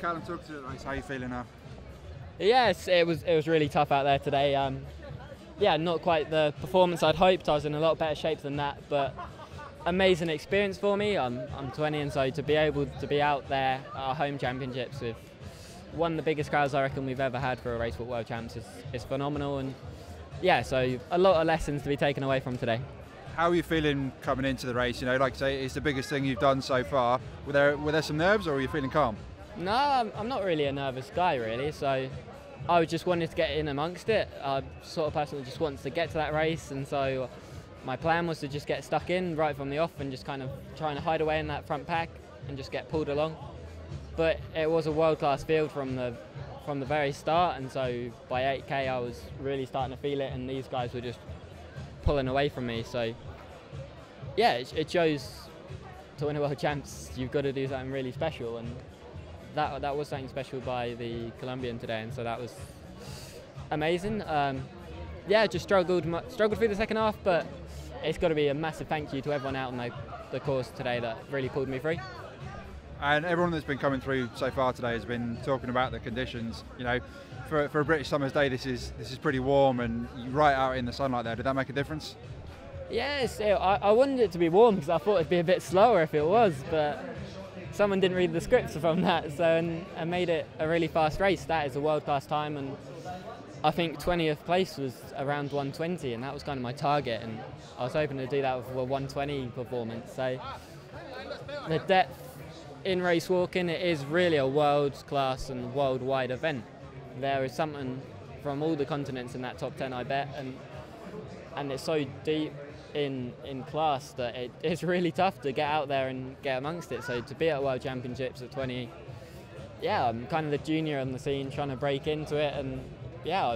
Callum, talk to the race. How are you feeling now? Yes, it was really tough out there today. Yeah, not quite the performance I'd hoped. I was in a lot better shape than that, but amazing experience for me. I'm 20, and so to be able to be out there at our home championships with one of the biggest crowds I reckon we've ever had for a Racewalk World Champs is phenomenal. And yeah, so a lot of lessons to be taken away from today. How are you feeling coming into the race? You know, like I say, it's the biggest thing you've done so far. Were there some nerves, or were you feeling calm? No, I'm not really a nervous guy, really. So I just wanted to get in amongst it. I'm sort of person that just wants to get to that race, and so my plan was to just get stuck in right from the off and just kind of trying to hide away in that front pack and just get pulled along. But it was a world-class field from the very start, and so by 8k I was really starting to feel it, and these guys were just pulling away from me. So yeah, it shows to win a World Champs you've got to do something really special, and that was something special by the Colombian today, and so that was amazing. Yeah, just struggled through the second half, but it's got to be a massive thank you to everyone out on the course today that really pulled me through. And everyone that's been coming through so far today has been talking about the conditions. You know, for a British summer's day, this is pretty warm, and you're right out in the sunlight there. Did that make a difference? Yes, I wanted it to be warm because I thought it'd be a bit slower if it was, but someone didn't read the scripts from that, so and made it a really fast race. That is a world-class time, and I think 20th place was around 120, and that was kind of my target, and I was hoping to do that with a 120 performance. So the depth in race walking, it is really a world-class and worldwide event. There is something from all the continents in that top 10, I bet, and it's so deep in class that it's really tough to get out there and get amongst it. So to be at World Championships at 20, yeah, I'm kind of the junior on the scene trying to break into it, and yeah, I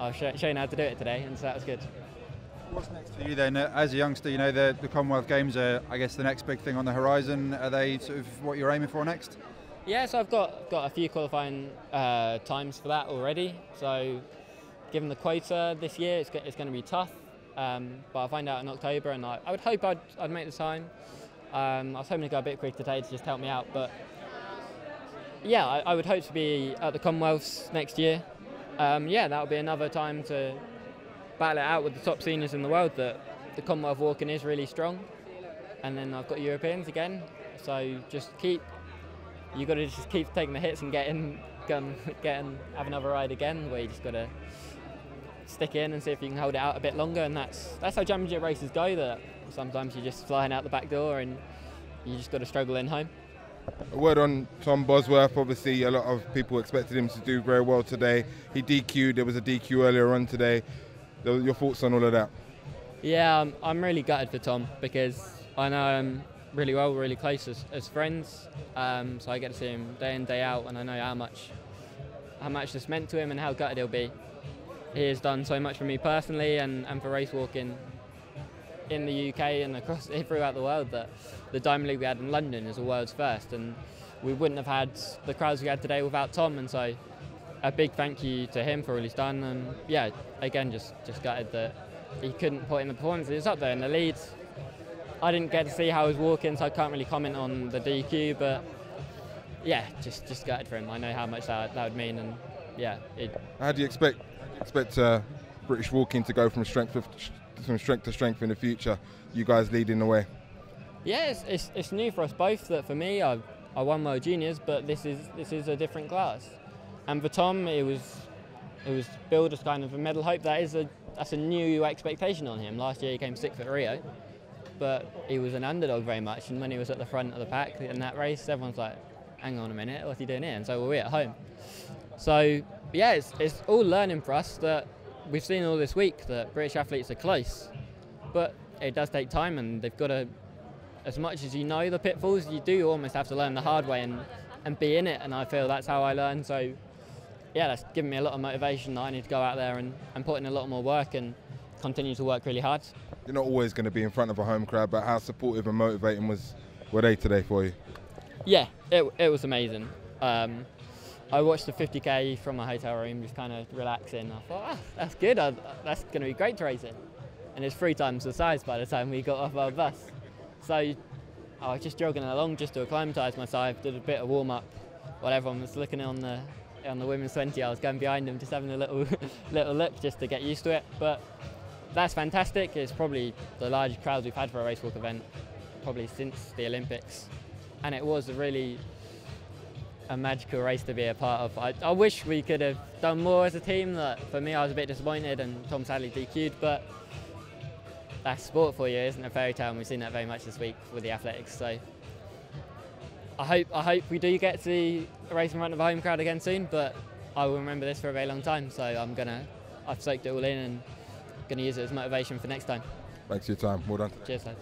was showing how to do it today, and so that was good. What's next for you then? As a youngster, you know, the Commonwealth Games are, I guess, the next big thing on the horizon. Are they sort of what you're aiming for next? Yeah, so I've got a few qualifying times for that already. So given the quota this year, it's going to be tough. But I'll find out in October, and I would hope I'd make the time. I was hoping to go a bit quick today to just help me out, but yeah, I would hope to be at the Commonwealths next year. Yeah, that would be another time to battle it out with the top seniors in the world. That the Commonwealth walking is really strong, and then I've got Europeans again. So you got to just keep taking the hits and have another ride again, where you just got to stick in and see if you can hold it out a bit longer, and that's how championship races go. That sometimes you're just flying out the back door and you just got to struggle in home. A word on Tom Bosworth. Obviously, a lot of people expected him to do very well today. He DQ'd. There was a DQ earlier on today. Your thoughts on all of that? Yeah, I'm really gutted for Tom because I know him really well, really close as friends. So I get to see him day in, day out, and I know how much this meant to him and how gutted he'll be. He has done so much for me personally and for race walking in the UK and throughout the world, that the Diamond League we had in London is a world's first, and we wouldn't have had the crowds we had today without Tom, and so a big thank you to him for all he's done. And yeah, again, just gutted that he couldn't put in the performance. He was up there in the lead. I didn't get to see how he was walking, so I can't really comment on the DQ, but yeah, just gutted for him. I know how much that would mean, and yeah. How do you expect British walking to go from strength to strength in the future? You guys leading the way. Yeah, it's new for us both. That for me, I won World Juniors, but this is a different class. And for Tom, it was billed as kind of a medal hope. That's a new expectation on him. Last year he came 6th at Rio, but he was an underdog very much. And when he was at the front of the pack in that race, everyone's like, "Hang on a minute, what's he doing here?" And so were we at home. So yeah, it's all learning for us. That we've seen all this week that British athletes are close, but it does take time, and they've got to, as much as you know the pitfalls, you do almost have to learn the hard way and be in it, and I feel that's how I learn. So yeah, that's given me a lot of motivation that I need to go out there and put in a lot more work and continue to work really hard. You're not always going to be in front of a home crowd, but how supportive and motivating were they today for you? Yeah, it was amazing. I watched the 50k from my hotel room, just kind of relaxing. I thought, that's good, that's going to be great to race in. And it's 3 times the size by the time we got off our bus. So I was just jogging along just to acclimatise myself, did a bit of warm-up while everyone was looking on the women's 20, I was going behind them, just having a little look just to get used to it. But that's fantastic. It's probably the largest crowd we've had for a racewalk event probably since the Olympics, and it was a magical race to be a part of. I wish we could have done more as a team. That for me, I was a bit disappointed, and Tom sadly DQ'd, but that's sport for you, isn't it? A fairy tale, and we've seen that very much this week with the athletics. So I hope we do get to race in front of a home crowd again soon, but I will remember this for a very long time. So I've soaked it all in and going to use it as motivation for next time. Thanks for your time. Well done. Cheers, lad.